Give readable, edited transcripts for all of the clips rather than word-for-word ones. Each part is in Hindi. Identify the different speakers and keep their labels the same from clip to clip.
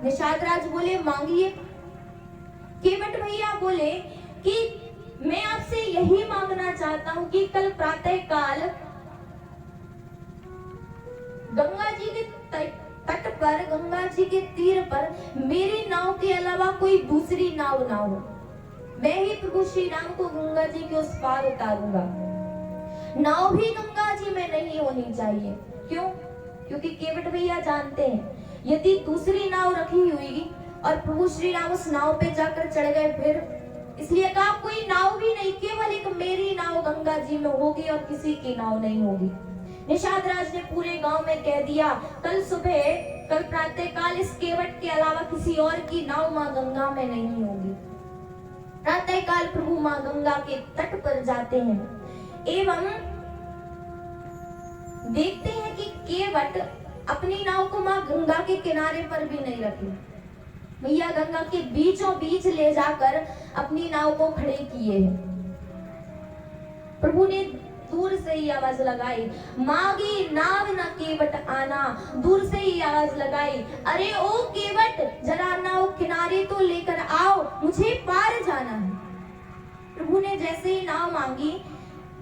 Speaker 1: निषाद राज बोले मांगिए। केवट भैया बोले कि मैं आपसे यही मांगना चाहता हूं कि कल प्रातः काल गंगा जी के तट पर, गंगा जी के तीर पर मेरी नाव के अलावा कोई दूसरी नाव ना हो। मैं ही प्रभु श्री राम को गंगा जी के उस पार उतारूंगा। नाव भी गंगा जी में नहीं होनी चाहिए। क्यों? क्योंकि केवट भैया जानते हैं यदि दूसरी नाव रखी हुई और प्रभु श्री राम उस नाव पे जाकर चढ़ गए फिर, इसलिए कहा कोई नाव भी नहीं, केवल एक मेरी नाव गंगा जी में होगी और किसी की नाव नहीं होगी। निषाद राज ने पूरे गांव में कह दिया कल सुबह, कल प्रातः काल इस केवट के अलावा किसी और की नाव मां गंगा में नहीं होगी। प्रातः काल प्रभु मां गंगा के तट पर जाते हैं एवं देखते हैं कि केवट अपनी नाव को मां गंगा के किनारे पर भी नहीं रखी। मैया गंगा के बीचों बीच ले जाकर अपनी नाव को खड़े किए हैं। प्रभु ने दूर से ही आवाज लगाई, मागी नाव न केवट आना। दूर से ही आवाज लगाई, अरे ओ केवट जरा नाव किनारे तो लेकर आओ, मुझे पार जाना है। प्रभु ने जैसे ही नाव मांगी,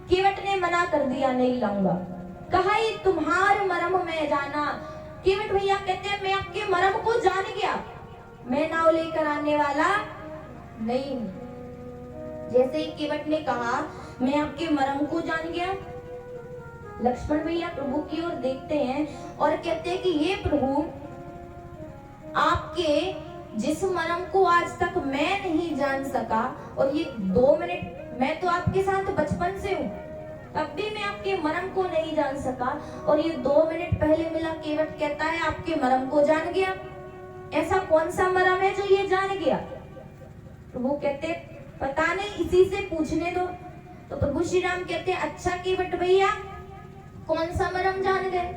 Speaker 1: केवट ने मना कर दिया, नहीं लाऊंगा। कहा ये तुम्हारे मरम में जाना। केवट भैया कहते हैं मैं आपके मरम को जान गया, मैं नाव लेकर आने वाला नहीं हूं। जैसे ही केवट ने कहा मैं आपके मरम को जान गया, लक्ष्मण भैया प्रभु की ओर देखते हैं और कहते हैं कि ये प्रभु, आपके जिस मरम को आज तक मैं नहीं जान सका, और ये 2 मिनट, मैं तो आपके साथ बचपन से हूं, तब भी मैं आपके मरम को नहीं जान सका, और ये 2 मिनट पहले मिला केवट कहता है आपके मरम को जान गया। ऐसा कौन सा मरम है जो ये जान गया? प्रभु कहते पता नहीं, इसी से पूछने दो। तो प्रभु श्री राम कहते अच्छा केवट भैया कौन सा मरम जान गए?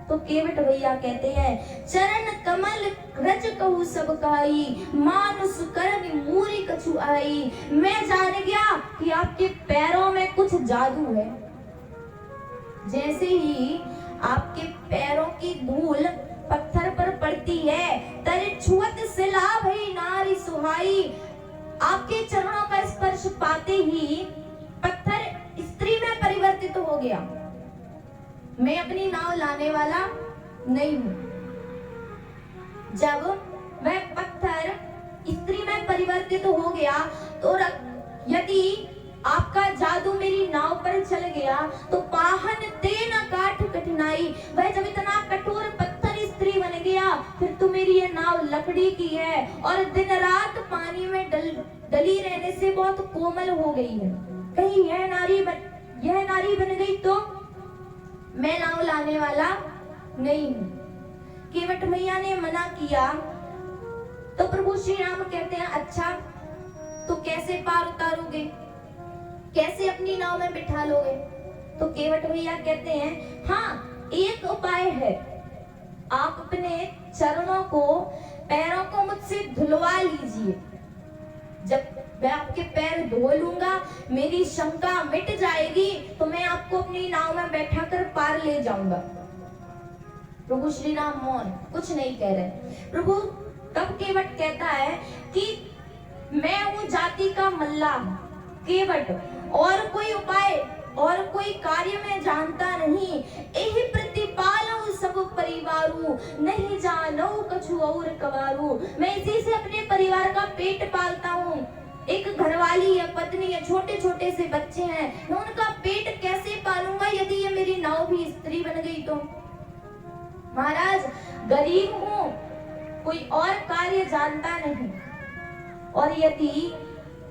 Speaker 1: तो केवट भैया कहते हैं चरण कमल रज कहू सब काई, मानुष कर्म मूरी कछु आई। मैं जान गया कि आपके पैरों में कुछ जादू है। जैसे ही आपके पैरों की धूल पत्थर पर पड़ती है, तरे छुअत सिला भई नारी सुहाई। आपके चरणों का स्पर्श पाते ही पत्थर स्त्री में परिवर्तित हो गया। मैं अपनी नाव लाने वाला नहीं हूं। जब वह पत्थर स्त्री में परिवर्तित हो गया तो यदि आपका जादू मेरी नाव पर चल गया तो पाहन तेना काठ कठिनाई। वह जब इतना कठोर पत्थर स्त्री बन गया, फिर तो मेरी ये नाव लकड़ी की है और दिन रात पानी में डली रहने से बहुत कोमल हो गई है। कहीं यह नारी बन गई तो मैं नाव लाने वाला नहीं हूं। केवट मैया ने मना किया तो प्रभु श्री राम कहते हैं अच्छा तो कैसे पार उतारोगे, कैसे अपनी नाव में बिठा लोगे? तो केवट भैया कहते हैं हाँ एक उपाय है, आप अपने चरणों को, पैरों को मुझसे धुलवा लीजिए। जब मैं आपके पैर धो लूंगा मेरी शंका मिट जाएगी, तो मैं आपको अपनी नाव में बैठाकर पार ले जाऊंगा। प्रभु श्री राम मौन, कुछ नहीं कह रहे। प्रभु तब केवट कहता है कि मैं हूं जाति का मल्लाह केवट, और कोई उपाय और कोई कार्य में जानता नहीं। एहि प्रतिपालऊ सब परिवारू, नहीं जानो कछु और कवारू। मैं इसी से अपने परिवार का पेट पालता हूँ। एक घरवाली है, पत्नी है, छोटे छोटे से बच्चे हैं, मैं उनका पेट कैसे पालूंगा यदि ये मेरी नाव भी स्त्री बन गई तो? महाराज गरीब हूँ, कोई और कार्य जानता नहीं, और यदि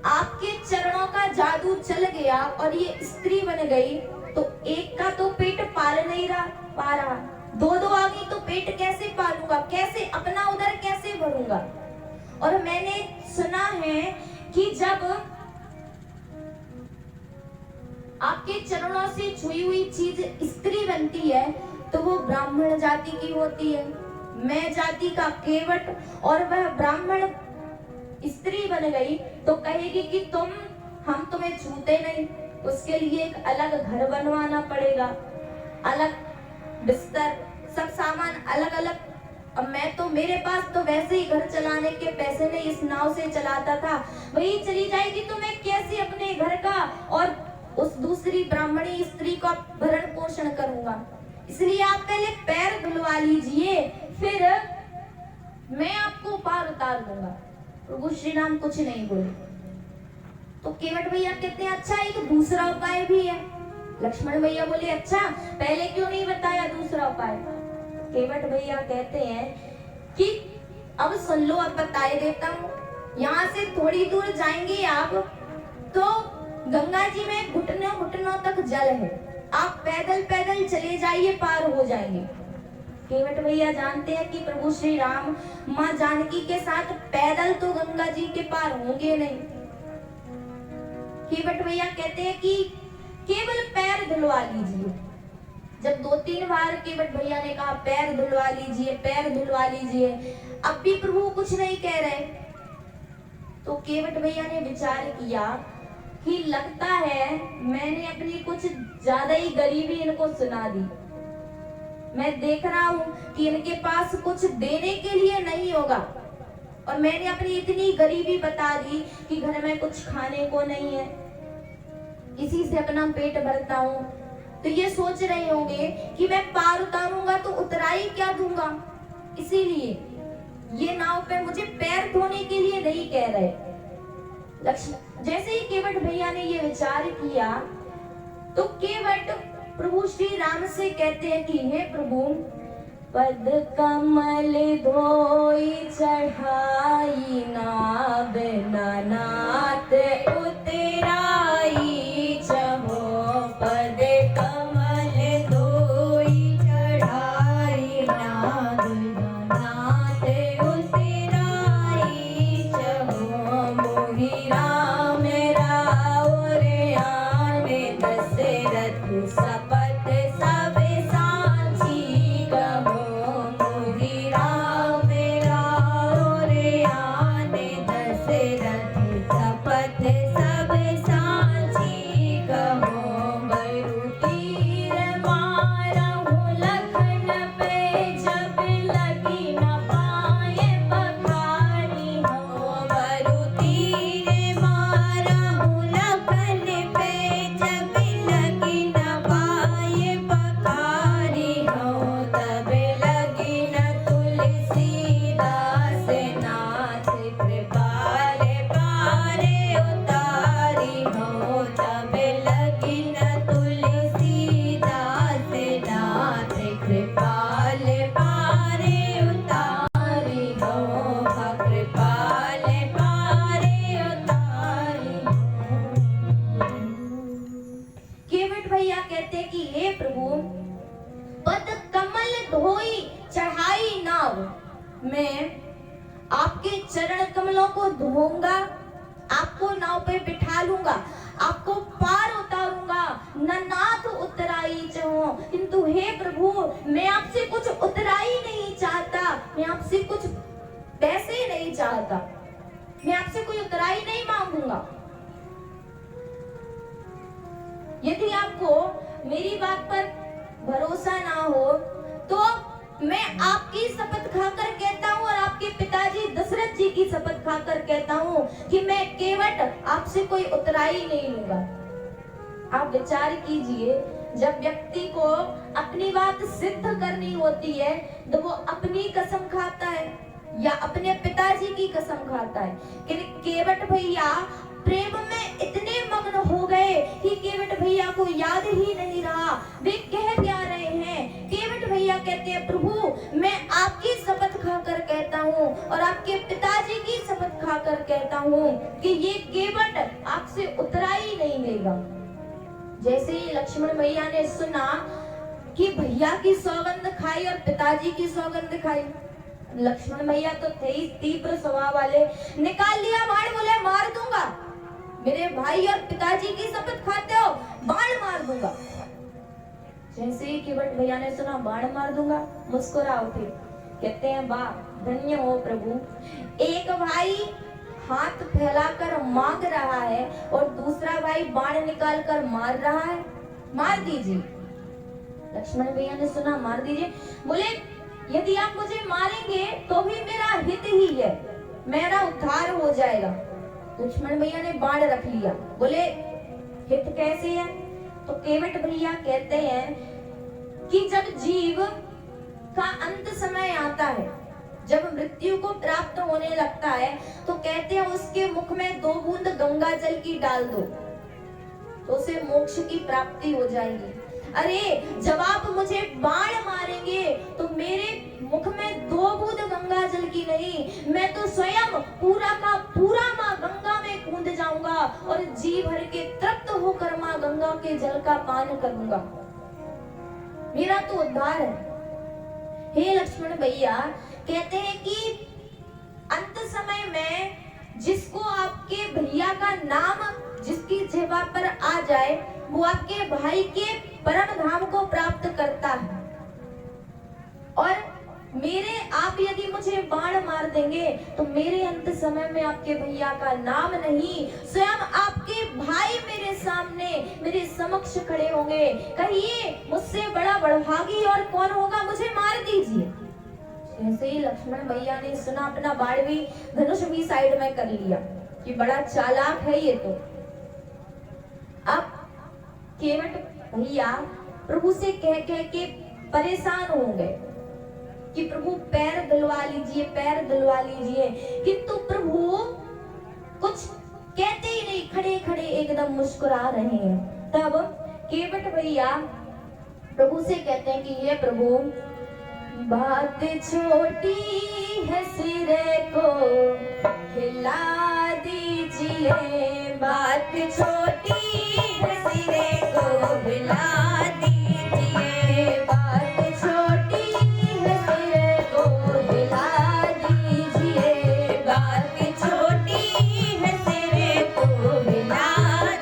Speaker 1: आपके चरणों का जादू चल गया और ये स्त्री बन गई तो एक का तो पेट पाल नहीं पा रहा, दो आ गई तो पेट कैसे पालूंगा, कैसे अपना उदर कैसे भरूंगा? और मैंने सुना है कि जब आपके चरणों से छुई हुई चीज स्त्री बनती है तो वो ब्राह्मण जाति की होती है। मैं जाति का केवट और वह ब्राह्मण स्त्री बन गई तो कहेगी कि हम तुम्हें छूते नहीं, उसके लिए एक अलग घर बनवाना पड़ेगा, अलग बिस्तर, सब सामान अलग अलग अब मैं तो, मेरे पास तो वैसे ही घर चलाने के पैसे नहीं, इस नाव से चलाता था, वही चली जाएगी तो मैं कैसे अपने घर का और उस दूसरी ब्राह्मणी स्त्री का भरण पोषण करूंगा। इसलिए आप पहले पैर धुलवा लीजिए, फिर मैं आपको पार उतार दूंगा। प्रभु श्री राम कुछ नहीं बोले। तो केवट भैया कहते हैं अच्छा एक दूसरा उपाय भी है। लक्ष्मण भैया बोले अच्छा पहले क्यों नहीं बताया दूसरा उपाय। केवट भैया कहते हैं कि अब सुन लो, अब बताए देता हूँ। यहाँ से थोड़ी दूर जाएंगे आप तो गंगा जी में घुटनों घुटनों तक जल है, आप पैदल पैदल चले जाइए, पार हो जाएंगे। केवट भैया जानते हैं कि प्रभु श्री राम माँ जानकी के साथ पैदल तो गंगा जी के पार होंगे नहीं। केवट भैया कहते हैं कि केवल पैर धुलवा लीजिए। जब 2-3 बार केवट भैया ने कहा पैर धुलवा लीजिए, पैर धुलवा लीजिए, अब भी प्रभु कुछ नहीं कह रहे, तो केवट भैया ने विचार किया कि लगता है मैंने अपनी कुछ ज्यादा ही गरीबी इनको सुना दी। मैं देख रहा हूं कि इनके पास कुछ देने के लिए नहीं होगा और मैंने अपनी इतनी गरीबी बता दी कि घर में कुछ खाने को नहीं है, इसी से अपना पेट भरता हूं। तो ये सोच रहे होंगे कि मैं पार उतारूंगा तो उतराई क्या दूंगा, इसीलिए ये नाव पे मुझे पैर धोने के लिए नहीं कह रहे। जैसे ही केवट भैया ने ये विचार किया तो केवट प्रभु श्री राम से कहते हैं कि हे प्रभु, पद कमल धोई चढ़ाई नाव नाथ उतराई चहो। पद कमल धोई चढ़ाई नाव नाथ उतराई चहो। मोहि राम राव रे आने दशरथ सपथ सब सांझी कहो। मोहि राम राव रे आने दशरथ सपथ सब सांझी कहो। बरु तीर मारहु लखन पे जब लगी न पाए पखारी हो। बरु तीर मारहु लखन पे जब लगी न पाए पखारी हो। तब लगी न तुलसीदास नाथ कृपाल पारे उतारी हो। तब लगी न तुलसीदास नाथ कृपाल पारे उतारी हो। कृपाल पारे उतारी हो। केवट भैया कहते कि हे प्रभु, पद कमल धोई चढ़ाई नाव, मैं आपके चरण कमलों को धोऊंगा, आपको नाव पे बिठा लूंगा, आपको पार उतारूंगा, न नाथ उतराई चहो। किंतु हे प्रभु, मैं आपसे कुछ उतराई नहीं चाहता, मैं आपसे कुछ पैसे नहीं चाहता, मैं आपसे कोई उतराई नहीं मांगूंगा। यदि आपको मेरी बात पर भरोसा ना हो तो मैं आपकी शपथ खाकर कहता हूँ और आपके पिताजी दशरथ जी की शपथ खाकर कहता हूँ कि मैं केवट आपसे कोई उतराई नहीं लूंगा। आप विचार कीजिए, जब व्यक्ति को अपनी बात सिद्ध करनी होती है तो वो अपनी कसम खाता है या अपने पिताजी की कसम खाता है। केवट भैया प्रेम में इतने मग्न हो गए कि केवट भैया को याद ही नहीं रहा वे कह क्या रहे हैं। केवट भैया कहते हैं प्रभु, मैं आपकी शपथ खाकर कहता हूँ और आपके पिताजी की शपथ खाकर कहता हूँ कि ये केवट आपसे उतराई नहीं लेगा। जैसे ही लक्ष्मण भैया ने सुना कि भैया की सौगंध खाई और पिताजी की सौगंध खाई, लक्ष्मण भैया तो थे ही तीव्र स्वभाव वाले, निकाल लिया बाण, बोले मार दूंगा, मेरे भाई और पिताजी की शपथ खाते हो, बाण मार दूंगा। जैसे ही केवट भैया ने सुना बाण मार दूंगा, मुस्कुरा उठे, कहते हैं वाह धन्य हो प्रभु, एक भाई हाथ फैलाकर मांग रहा है और दूसरा भाई बाण निकाल कर मार रहा है, मार दीजिए। लक्ष्मण भैया ने सुना मार दीजिए, बोले यदि आप मुझे मारेंगे तो भी मेरा हित ही है, मेरा उद्धार हो जाएगा। लक्ष्मण भैया ने बाण रख लिया, बोले हित कैसे है? तो केवट भैया कहते हैं कि जब जीव का अंत समय आता है, जब मृत्यु को प्राप्त होने लगता है, तो कहते हैं उसके मुख में 2 बूंद गंगा जल की डाल दो तो उसे मोक्ष की प्राप्ति हो जाएगी। अरे जब आप मुझे बाण मारेंगे तो मेरे मुख में 2 बूंद गंगा जल की नहीं, मैं तो स्वयं पूरा का पूरा माँ गंगा में कूद जाऊंगा और जी भर के तृप्त होकर माँ गंगा के जल का पान करूंगा, मेरा तो उद्धार है। हे लक्ष्मण भैया, कहते हैं कि अंत समय में जिसको आपके भैया का नाम जिसकी जिह्वा पर आ जाए, वो आपके भाई के परम धाम को प्राप्त करता है। और मेरे आप यदि मुझे बाण मार देंगे तो मेरे अंत समय में आपके भैया का नाम नहीं, स्वयं आपके भाई मेरे सामने मेरे समक्ष खड़े होंगे। कहिए मुझसे बड़ा बड़भागी और कौन होगा, मुझे मार दीजिए। जैसे ही लक्ष्मण भैया ने सुना, अपना बाण भी धनुष भी साइड में कर लिया कि बड़ा चालाक है ये तो। अब केवट भैया प्रभु से कह कह के परेशान हो गए कि प्रभु पैर धुलवा लीजिए, पैर धुलवा लीजिए, किंतु प्रभु कुछ कहते ही नहीं, खड़े खड़े एकदम मुस्कुरा रहे हैं। तब केवट भैया प्रभु से कहते हैं कि ये प्रभु, बात छोटी है सिरे को हिला दीजिए, बात छोटी है सिरे को हिला दीजिए, बात छोटी है सिरे को हिला दीजिए, बात छोटी है सिरे को हिला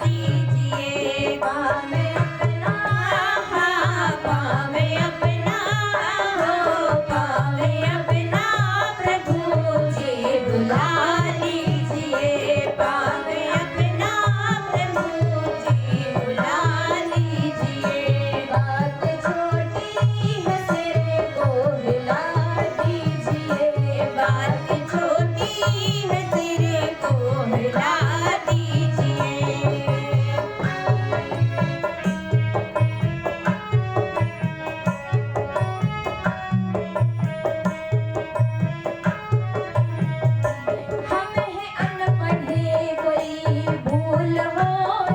Speaker 1: दीजिए। पावे अपना, पावे अपना, पावे अपना प्रभु जी बुला लीजिए, पावे अपना प्रभु जी बुला लीजिए, बात छोटी है सिरे को हिला दीजिए, बात छोटी है सिरे को हिला दीजिए। हम हैं अनपढ़े, कोई भूल हो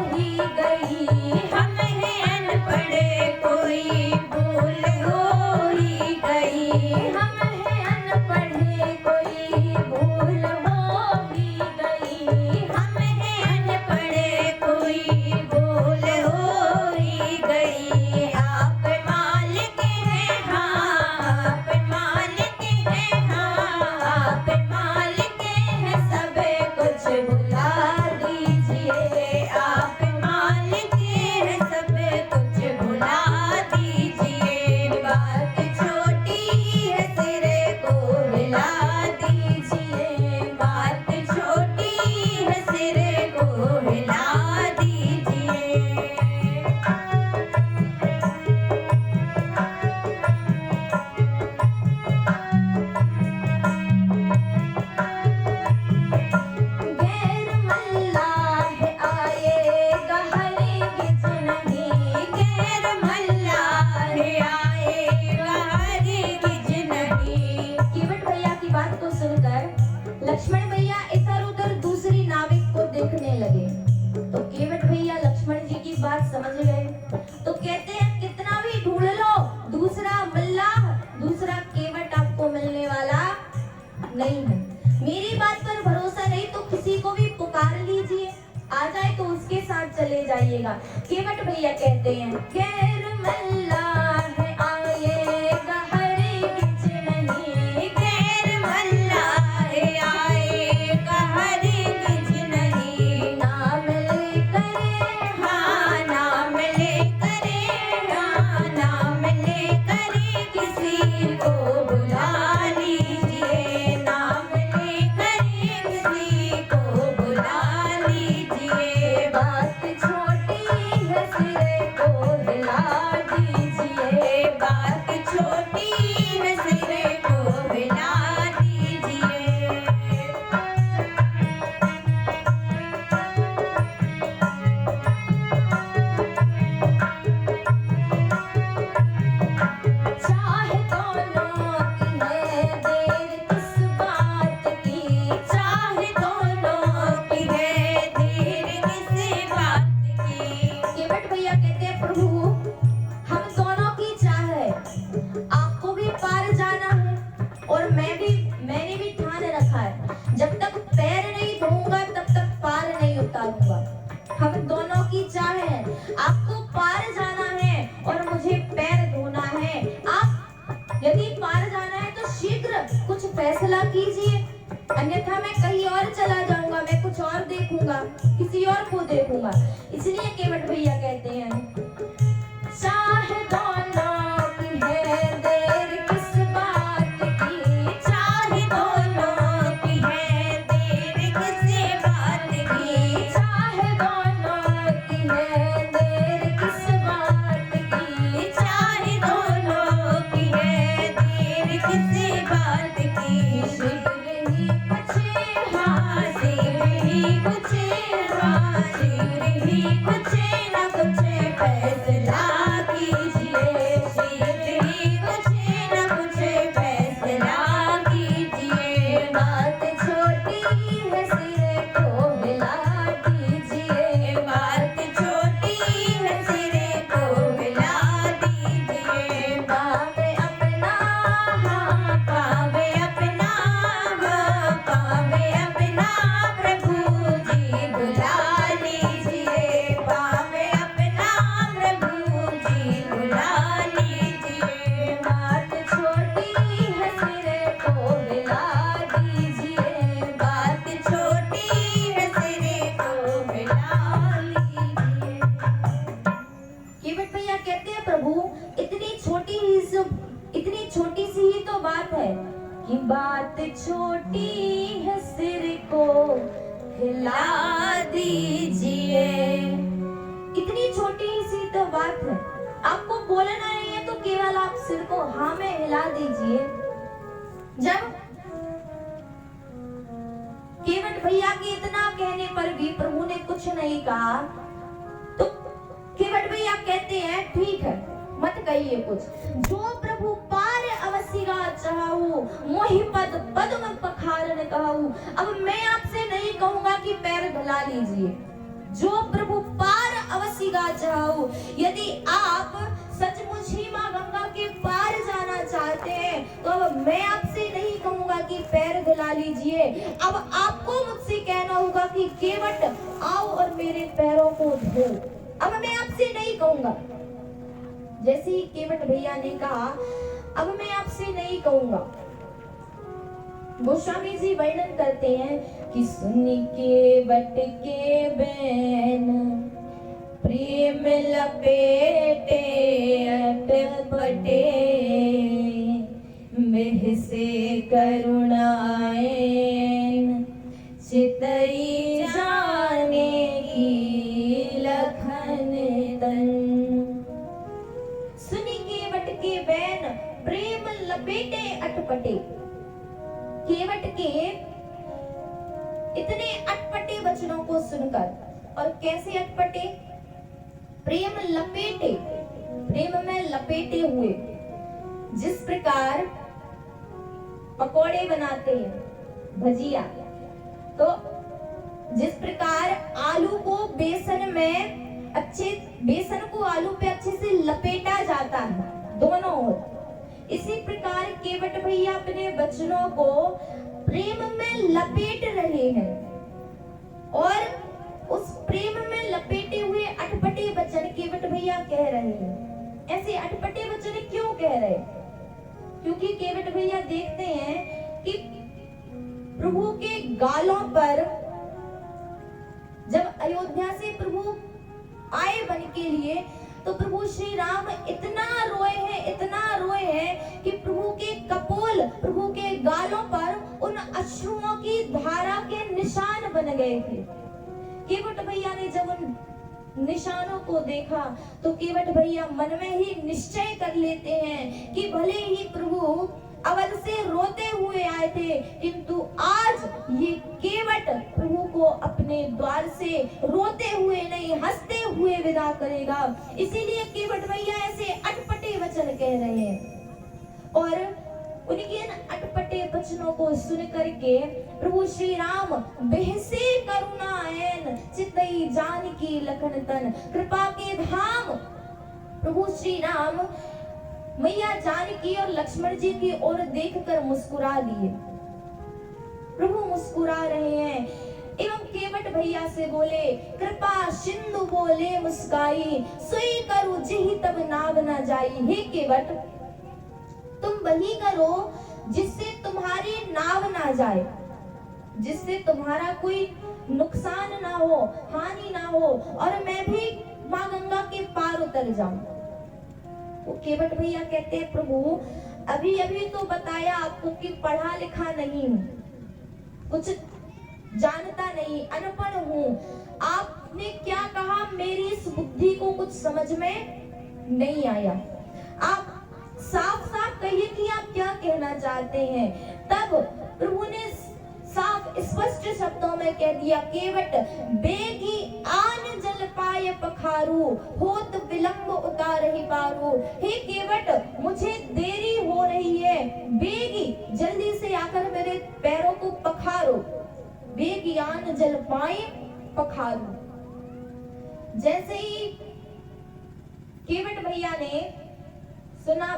Speaker 1: ही गई, हम हैं अनपढ़े, कोई भूल हो ही गई, हम हैं अनपढ़े, कोई भूल हो ही गई, हम हैं अनपढ़े, कोई भूल हो ही गई। आप मालिक हैं, हाँ आप मालिक हैं, हाँ आप मालिक हैं, सब कुछ भुला दीजिए, आप मालिक हैं, सब कुछ भुला दीजिए, बात छोटी है सिरे को हिला दीजिए, बात छोटी है सिरे को हिला दीजिए। गैर मल्लाह आएगा हरगिज नहीं, गैर मल्लाह आएगा हरगिज नहीं। केवट भैया की बात को सुनकर लक्ष्मण भैया इधर उधर दूसरी नाविक को देखने लगे। तो केवट भैया लक्ष्मण जी की बात समझ गए, तो कहते हैं कितना भी ढूंढ लो, दूसरा मल्लाह, दूसरा केवट आपको मिलने वाला नहीं है। मेरी बात पर भरोसा नहीं तो किसी को भी पुकार लीजिए, आ जाए तो उसके साथ चले जाइएगा। केवट भैया कहते हैं गैर मल्लाह आएगा हरगिज नहीं, गैर मल्लाह आएगा हरगिज नहीं, नाम लेकर, हाँ नाम लेकर, हाँ नाम लेकर किसी को बुला लीजिए, नाम लेकर किसी को बुला लीजिए, बात छोटी है सिरे को हिला दीजिए, रखा है, जब तक पैर नहीं धोऊंगा तब तक पार नहीं उतारूंगा। हम दोनों की चाह है, आपको पार जाना है और मुझे पैर धोना है। आप यदि पार जाना है तो शीघ्र कुछ फैसला कीजिए, अन्यथा मैं कहीं और चला जाऊंगा, मैं कुछ और देखूंगा, किसी और को देखूंगा। इसलिए केवट भैया कहते हैं, चाह दोनों की है देर किस बात की, चाह दोनों की है देर किस बात की, चाह दोनों की है देर किस बात की, चाह दोनों की है देर किस बात की। शीघ्र ही कुछ शीघ्र ही कुछ शीघ्र ही कुछ न कुछ फैसला कीजिए, शीघ्र ही कुछ न कुछ फैसला कीजिए। बात छोटी है सिर को हिला दीजिए, बात छोटी है सिर को हिला दीजिए। पावे अपना हाँ पावे अपना हाँ पावे अपना प्रभु जी बुला लीजिए, पावे अपना प्रभु जी बुला लीजिए। बात छोटी है सिर को हिला दीजिए, बात छोटी है सिर को हिला लीजिए। केवट भैया कहते हैं, प्रभु इतनी छोटी सी ही तो बात है कि बात छोटी है सिर को हिला दीजिए। इतनी छोटी सी तो बात है, आपको बोलना नहीं है तो केवल आप सिर को हाँ में हिला दीजिए। जब केवट भैया के इतना कहने पर भी प्रभु ने कुछ नहीं कहा, तो केवट भैया कहते हैं, ठीक है मत कहिए कुछ, जो प्रभु पार अवसिगा चाहूं मोहि पद पद्म पखारन कहूं। अब मैं आपसे नहीं कहूंगा कि पैर धुला लीजिए, जो प्रभु पार अवसिगा चाहूं। यदि आप सचमुच ही मां गंगा के पार जाना चाहते हैं तो अब मैं आपसे नहीं कहूंगा कि पैर धुला लीजिए, अब आपको मुझसे कहना होगा कि केवट आओ और मेरे पैरों को धो। अब मैं आपसे नहीं कहूंगा, जैसे ही केवट भैया ने कहा अब मैं आपसे नहीं कहूंगा। गोस्वामी जी वर्णन करते हैं कि सुन के बट के बैन प्रेम लपेटे अटपटे, मेह से करुणाएं चितई जाने की लखन तन। सुनी केवट के बैन प्रेम लपेटे अटपटे। केवट के इतने अटपटे वचनों को सुनकर, और कैसे अटपटे, प्रेम लपेटे, प्रेम में लपेटे हुए। जिस प्रकार पकोड़े बनाते हैं भजिया, तो जिस प्रकार आलू को बेसन में बेसन को आलू पे अच्छे से लपेटा जाता है दोनों ओर, इसी प्रकार केवट भैया अपने वचनों को प्रेम में लपेट रहे हैं। और उस प्रेम में लपेटे हुए अटपटे वचन केवट भैया कह रहे हैं। ऐसे अटपटे वचन क्यों कह रहे हैं? क्योंकि केवट भैया देखते हैं कि प्रभु के गालों पर, जब अयोध्या से प्रभु आए वन के लिए, तो प्रभु श्री राम इतना रोए हैं कि प्रभु के कपोल, प्रभु के गालों पर उन अश्रुओं की धारा के निशान बन गए थे। केवट भैया ने जब उन निशानों को देखा तो केवट भैया मन में ही निश्चय कर लेते हैं कि भले ही प्रभु अवध से रोते हुए आए थे, किंतु आज ये केवट प्रभु को अपने द्वार से रोते हुए नहीं, हंसते हुए विदा करेगा। इसीलिए केवट भैया ऐसे अटपटे वचन कह रहे हैं। और उनके इन अटपटे वचनों को सुन करके प्रभु श्री राम बेहसे करुणाएन चितई जानकी लखन तन, कृपा के धाम प्रभु श्री राम मैया जानकी और लक्ष्मण जी की ओर देखकर मुस्कुरा दिए। मुस्कुरा रहे हैं। एवं केवट भैया से बोले, कृपा सिंधु बोले मुस्काई, सोई करू जिहि तब नाव न जाई। हे केवट, तुम वही करो जिससे तुम्हारी नाव ना जाए, जिससे तुम्हारा कोई नुकसान ना हो, हानि ना हो, और मैं भी माँ गंगा के पार उतर जाऊं। वो केवट भैया कहते हैं, प्रभु अभी अभी तो बताया आपको कि पढ़ा लिखा नहीं हूं, कुछ जानता नहीं, अनपढ़ हूं। आपने क्या कहा, मेरी इस बुद्धि को कुछ समझ में नहीं आया। आप साफ साफ कहिए कि आप क्या कहना चाहते हैं। तब प्रभु ने साफ स्पष्ट शब्दों में कह दिया, केवट बेगी आन जल पाए पखारू, होत विलंब उतारहि पारू। हे केवट, मुझे देरी हो रही है, बेगी जल्दी से आकर मेरे पैरों को पखारो। बेगी आन जल पाए पखारू। जैसे ही केवट भैया ने सुना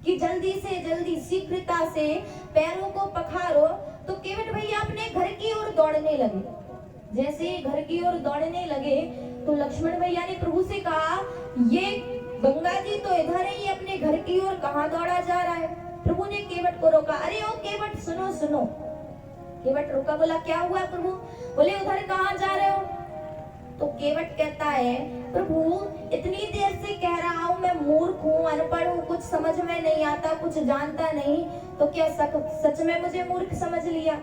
Speaker 1: कि जल्दी से जल्दी शीघ्रता से पैरों को पखारो, तो केवट भैया अपने घर की ओर दौड़ने लगे। जैसे ही घर की ओर दौड़ने लगे तो लक्ष्मण भैया ने प्रभु से कहा, ये गंगा जी तो इधर ही अपने घर की ओर कहाँ दौड़ा जा रहा है। प्रभु ने केवट को रोका, अरे ओ केवट सुनो सुनो। केवट रुका, बोला क्या हुआ प्रभु? बोले उधर कहाँ जा रहे हो? तो केवट कहता है, प्रभु इतनी देर से कह रहा हूँ मैं मूर्ख हूँ, अनपढ़ हूँ, कुछ समझ में नहीं आता, कुछ जानता नहीं, तो क्या सच में मुझे मूर्ख समझ लिया?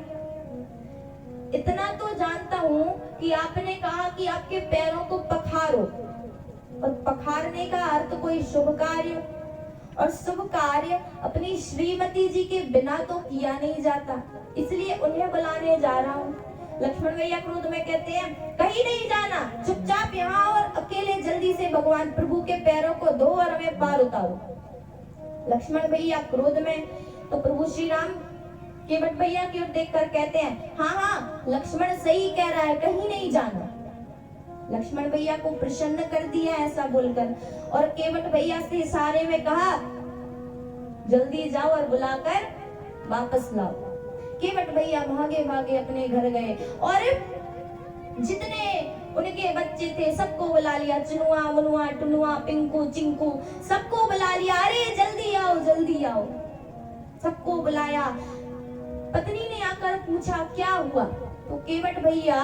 Speaker 1: इतना तो जानता हूँ कि आपने कहा कि आपके पैरों को पखारो, और पखारने का अर्थ कोई शुभ कार्य, और शुभ कार्य अपनी श्रीमती जी के बिना तो किया नहीं जाता, इसलिए उन्हें बुलाने जा रहा हूँ। लक्ष्मण भैया क्रोध में कहते हैं, कहीं नहीं जाना, चुपचाप यहाँ और अकेले जल्दी से भगवान प्रभु के पैरों को धो और हमें पार उतारो। लक्ष्मण भैया क्रोध में, तो प्रभु श्री राम केवट भैया की ओर देखकर कहते हैं, हाँ हाँ लक्ष्मण सही कह रहा है, कहीं नहीं जाना। लक्ष्मण भैया को प्रसन्न कर दिया ऐसा बोलकर, और केवट भैया से इशारे में कहा, जल्दी जाओ और बुलाकर वापस लाओ। केवट भैया भागे भागे अपने घर गए, और जितने उनके बच्चे थे सबको बुला लिया, चुनुआ मुनुआ टुनुआ पिंकू चिंकू सबको बुला लिया, अरे जल्दी आओ जल्दी आओ, सबको बुलाया। पत्नी ने आकर पूछा क्या हुआ, तो केवट भैया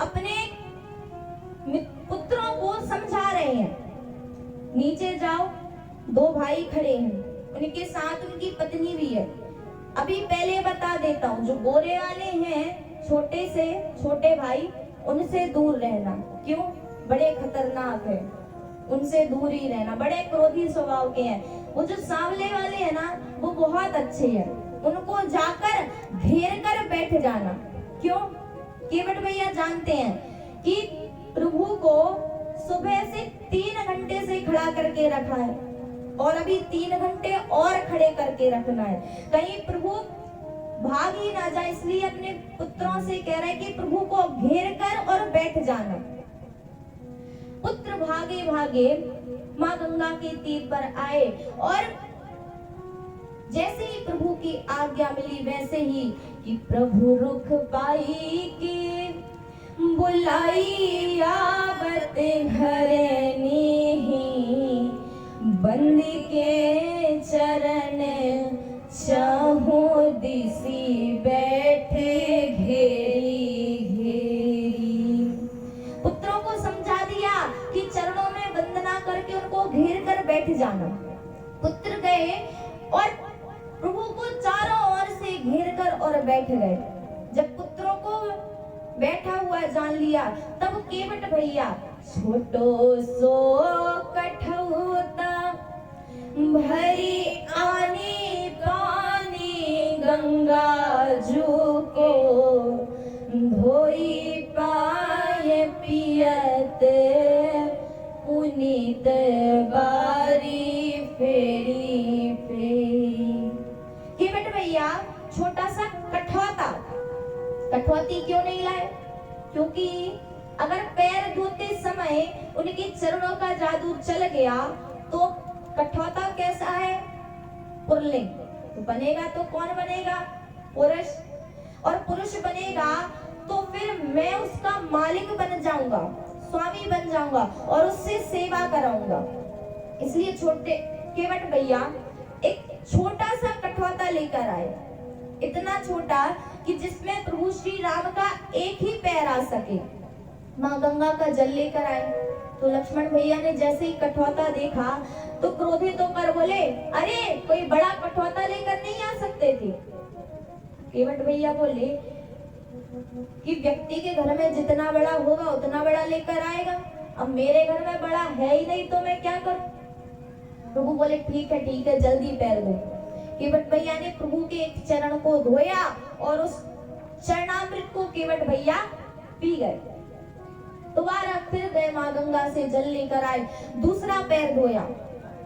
Speaker 1: अपने पुत्रों को समझा रहे हैं, नीचे जाओ, दो भाई खड़े हैं, उनके साथ उनकी पत्नी भी है। अभी पहले बता देता हूँ, जो गोरे वाले हैं छोटे से छोटे भाई, उनसे दूर रहना, क्यों? बड़े खतरनाक है, उनसे दूर ही रहना, बड़े क्रोधी स्वभाव के हैं। वो जो सांवले वाले हैं ना, वो बहुत अच्छे हैं, उनको जाकर घेर कर बैठ जाना। क्यों? केवट भैया जानते हैं कि प्रभु को सुबह से 3 घंटे से खड़ा करके रखा है, और अभी 3 घंटे और खड़े करके रखना है, कहीं प्रभु भाग ही ना जाए, इसलिए अपने पुत्रों से कह रहे हैं कि प्रभु को घेर कर और बैठ जाना। पुत्र भागे भागे माँ गंगा के तीर पर आए, और जैसे ही प्रभु की आज्ञा मिली वैसे ही कि प्रभु रुख पाई की बुलाई आवत घरनी, बंद के चरण चाहो दिसी बैठे घेरी घेरी। पुत्रों को समझा दिया कि चरणों में वंदना करके उनको घेर कर बैठ जाना। पुत्र गए और प्रभु को चारों ओर से घेर कर और बैठ गए। जब पुत्रों को बैठा हुआ जान लिया, तब केवट भैया छोटो सो कठौता भरी आनी पानी गंगा जू को धोई पाए पियत पुनीत बारी फेरी फेरी। केवट भैया छोटा सा कठौती क्यों नहीं लाए? क्योंकि अगर पैर धोते समय उनके चरणों का जादू चल गया तो कठौता कैसा है? पुरलिंग, तो बनेगा तो कौन बनेगा? पुरुष, और पुरुष पुरुष बनेगा तो फिर मैं उसका मालिक बन जाऊंगा, स्वामी बन जाऊंगा और उससे सेवा कराऊंगा। इसलिए छोटे केवट भैया एक छोटा सा कठौता लेकर आए, इतना छोटा कि जिसमें प्रभु श्री राम का एक ही पैर आ सके। माँ गंगा का जल लेकर आए तो लक्ष्मण भैया ने जैसे ही कठौता देखा तो क्रोधित होकर बोले, अरे कोई बड़ा कठौता लेकर नहीं आ सकते थे। केवट भैया बोले कि व्यक्ति के घर में जितना बड़ा होगा उतना बड़ा लेकर आएगा, अब मेरे घर में बड़ा है ही नहीं तो मैं क्या करूं। प्रभु बोले ठीक है जल्दी पैर दो। केवट भैया ने प्रभु के एक चरण को धोया और उस चरणामृत को केवट भैया पी गए। दोबारा फिर गए माँ गंगा से जल लेकर आए, दूसरा पैर धोया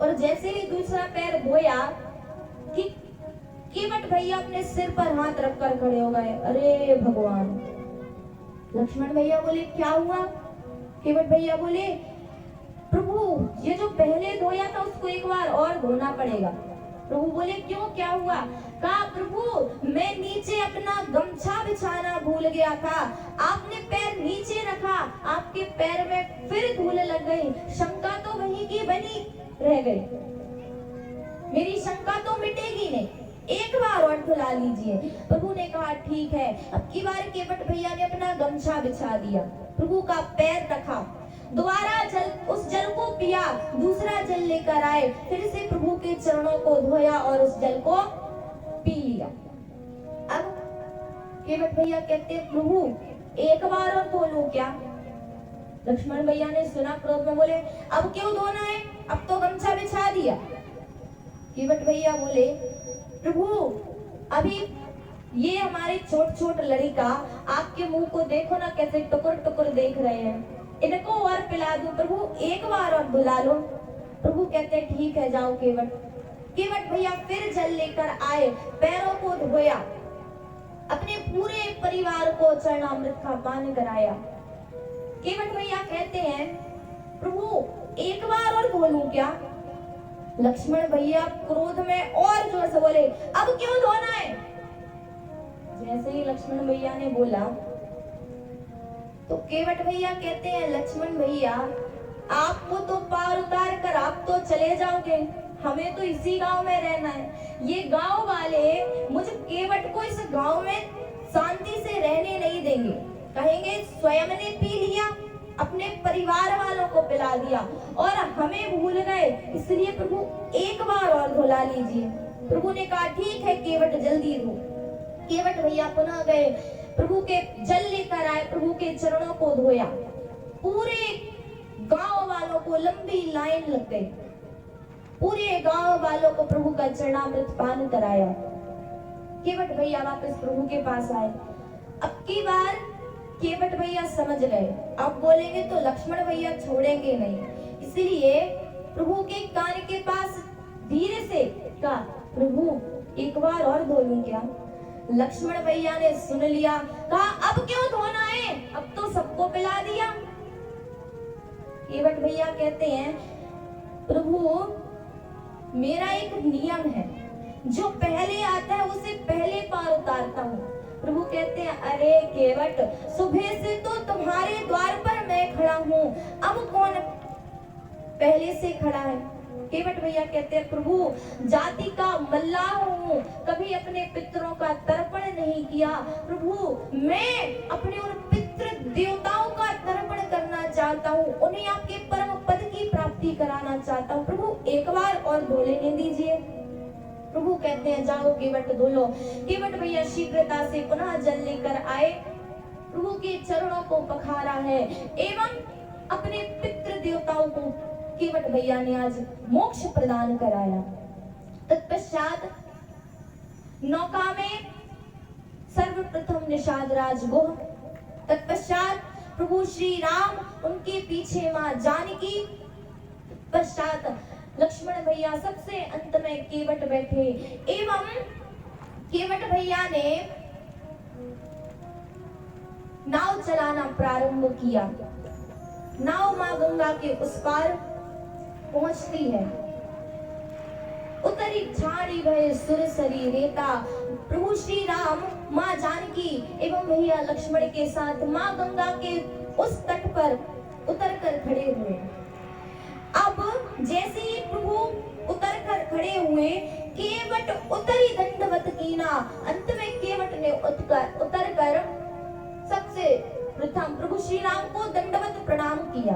Speaker 1: और जैसे ही दूसरा पैर धोया कि केवट भैया अपने सिर पर हाथ रखकर खड़े हो गए। अरे भगवान। लक्ष्मण भैया बोले क्या हुआ? केवट भैया बोले प्रभु ये जो पहले धोया था उसको एक बार और धोना पड़ेगा। प्रभु बोले क्यों, क्या हुआ? कहा प्रभु मैं नीचे अपना गमछा बिछाना भूल गया था, आपने पैर नीचे रखा, आपके पैर में फिर धूल लग गई, शंका तो वही की बनी रह गई, मेरी शंका तो मिटेगी नहीं, एक बार और धुला लीजिए। प्रभु ने कहा ठीक है। अब की बार केवट भैया ने अपना गमछा बिछा दिया, प्रभु का पैर रखा, दोबारा उस जल को पिया, दूसरा जल लेकर आए, फिर से प्रभु के चरणों को धोया और उस जल को पी लिया। अब केवट भैया कहते प्रभु एक बार और धो लूं क्या? लक्ष्मण भैया ने सुना, क्रोध में बोले अब क्यों धोना है, अब तो गमछा बिछा दिया। केवट भैया बोले प्रभु अभी ये हमारे छोट छोट लड़का आपके मुंह को देखो ना कैसे टुकुर टुकुर देख रहे हैं, इनको और पिला दूं प्रभु, एक बार और बुला लो। प्रभु कहते ठीक है जाओ केवट। केवट भैया फिर जल लेकर आए, पैरों को धोया, अपने पूरे परिवार को चरणामृत का पान कराया। केवट भैया कहते हैं प्रभु एक बार और धो लूं क्या? लक्ष्मण भैया क्रोध में और जोर से बोले अब क्यों धोना है? जैसे ही लक्ष्मण भैया ने बोला तो केवट भैया कहते हैं लक्ष्मण भैया आपको तो पार उतार कर आप तो चले जाओगे, हमें तो इसी गांव में रहना है, ये गांव वाले मुझे केवट को इस गांव में शांति से रहने नहीं देंगे, कहेंगे स्वयं ने पी लिया, अपने परिवार वालों को पिला दिया और हमें भूल गए, इसलिए प्रभु एक बार और धुला लीजिए। प्रभु ने कहा ठीक है केवट जल्दी धो। केवट भैया पुनः गए, प्रभु के जल लेकर आए, प्रभु के चरणों को धोया, पूरे गांव वालों को लंबी लाइन लग गई, पूरे गांव वालों को प्रभु का चरणामृत पान कराया। केवट भैया वापस प्रभु के पास आए। अब की बार केवट भैया समझ गए, अब बोलेंगे तो लक्ष्मण भैया छोड़ेंगे नहीं, इसलिए प्रभु के कान के पास धीरे से कहा प्रभु एक बार और धो लूं क्या? लक्ष्मण भैया ने सुन लिया, कहा अब क्यों धोना है, अब तो सबको पिला दिया। केवट भैया कहते हैं प्रभु मेरा एक नियम है, जो पहले आता है उसे पहले पार उतारता हूँ। प्रभु कहते हैं अरे केवट सुबह से तो तुम्हारे द्वार पर मैं खड़ा हूँ, अब कौन पहले से खड़ा है? केवट भैया कहते हैं प्रभु जाति का मल्लाह हूँ, कभी अपने पितरों का तर्पण नहीं किया, प्रभु मैं अपने उन पितृ देवताओं का तर्पण करना चाहता हूँ, उन्हें आपके परम पद की प्राप्ति कराना चाहता हूँ, प्रभु एक बार और धो लेने दीजिए। प्रभु कहते हैं जाओ केवट धो लो। केवट भैया शीघ्रता से पुनः जल लेकर आए, प्रभु के चरणों को पखारा है एवं अपने पितृ देवताओं को केवट भैया ने आज मोक्ष प्रदान कराया। तत्पश्चात नौका में सर्वप्रथम निषाद राज गुह, तत्पश्चात प्रभु श्री राम, उनके पीछे मां जानकी, पश्चात लक्ष्मण भैया, सबसे अंत में केवट बैठे एवं केवट भैया ने नाव चलाना प्रारंभ किया। नाव मां गंगा के उस पार पहुंचती है। उतरी झाड़ी भय सुरसरी रेता, प्रभु श्री राम माँ जानकी एवं भैया लक्ष्मण के साथ माँ गंगा के उस तट पर उतर कर खड़े हुए। अब जैसे ही प्रभु उतर कर खड़े हुए, केवट उतरी दंडवत कीना। अंत में केवट ने उतर कर सबसे प्रथम प्रभु श्री राम को दंडवत प्रणाम किया।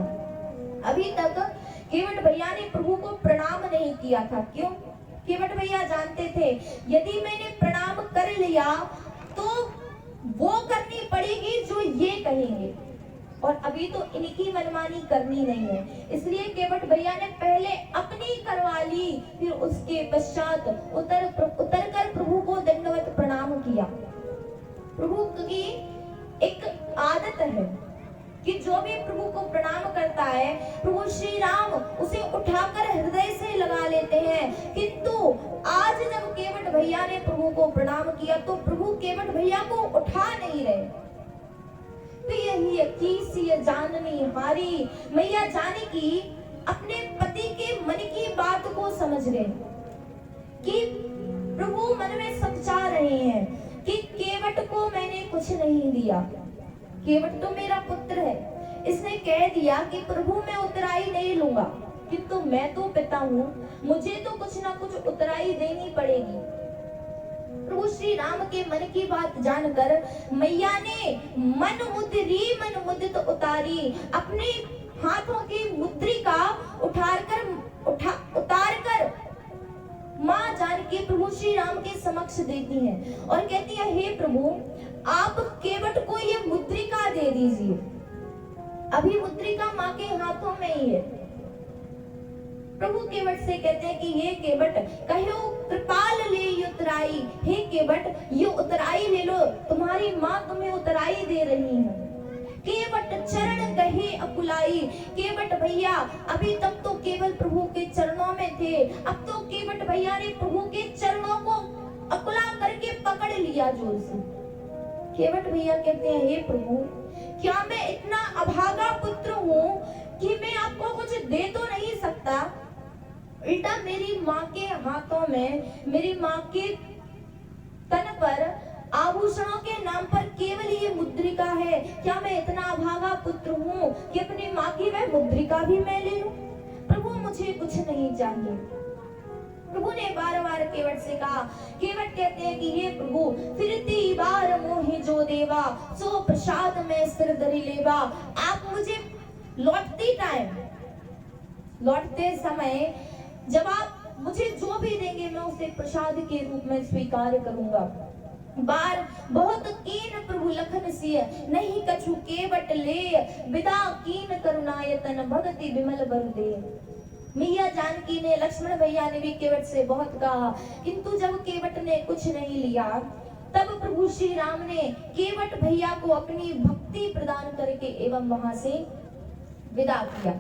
Speaker 1: अभी तक केवट भैया ने प्रभु को प्रणाम नहीं किया था। क्यों? केवट भैया जानते थे यदि मैंने प्रणाम कर लिया तो वो करनी पड़ेगी जो ये कहेंगे, और अभी तो इनकी मनमानी करनी नहीं है। इसलिए केवट भैया ने पहले अपनी करवा ली, फिर उसके पश्चात उतर कर प्रभु को दंडवत प्रणाम किया। प्रभु की एक आदत है कि जो भी प्रभु को प्रणाम करता है, प्रभु श्री राम उसे उठाकर हृदय से लगा लेते हैं। किंतु आज जब केवट भैया ने प्रभु को प्रणाम किया तो प्रभु केवट भैया को उठा नहीं रहे। यही जाननी हारी, मैया जानकी अपने पति के मन की बात को समझ गए कि प्रभु मन में समझा रहे हैं कि केवट को मैंने कुछ नहीं दिया, केवट तो मेरा पुत्र है। इसने कह दिया कि प्रभु मैं उतराई नहीं लूंगा, किंतु मैं तो पिता हूँ, मुझे तो कुछ ना कुछ उतराई देनी पड़ेगी। प्रभु श्री राम के मन की बात जानकर मैया ने मन मुद्रित उतारी, अपने हाथों की मुद्रिका उतार कर माँ जानकी प्रभु श्री राम के समक्ष देती हैं और कहती है, हे प्रभु आप केवट को ये मुद्रिका दे दीजिए। अभी मुद्रिका माँ के हाथों में ही है। प्रभु केवट से कहते हैं कि ये केवट कहो कृपाल ले उतराई, हे केवट ये उतराई ले लो, तुम्हारी माँ तुम्हें उतराई दे रही है। केवट चरण कहे अकुलाई, केवट भैया अभी तक तो केवल प्रभु के चरणों में थे, अब तो केवट भैया ने प्रभु के चरणों को अकुला करके पकड़ लिया जोर से। केवट भैया कहते हैं, हे प्रभु क्या मैं इतना अभागा पुत्र हूँ कि मैं आपको कुछ दे तो नहीं सकता, उल्टा मेरी माँ के हाथों में, मेरी माँ के तन पर आभूषणों के नाम पर केवल ये मुद्रिका है। क्या मैं इतना अभागा पुत्र हूँ कि अपनी माँ की वह मुद्रिका भी मैं ले लूं? प्रभु मुझे कुछ नहीं चाहिए। प्रभु ने बार बार केवट से कहा। केवट कहते हैं कि हे प्रभु फिरती बार मोहि जो देवा, सो प्रसाद में सिर धरि लेवा। आप मुझे लौटते समय जब आप मुझे जो भी देंगे मैं उसे प्रसाद के रूप में स्वीकार करूंगा। बार बहुत कीन प्रभु लखन सिय, नहीं कछु केवट ले, विदा कीन करुणायतन भगति विमल बर दे। मैया जानकी ने, लक्ष्मण भैया ने भी केवट से बहुत कहा, किंतु जब केवट ने कुछ नहीं लिया तब प्रभु श्री राम ने केवट भैया को अपनी भक्ति प्रदान करके एवं वहां से विदा किया।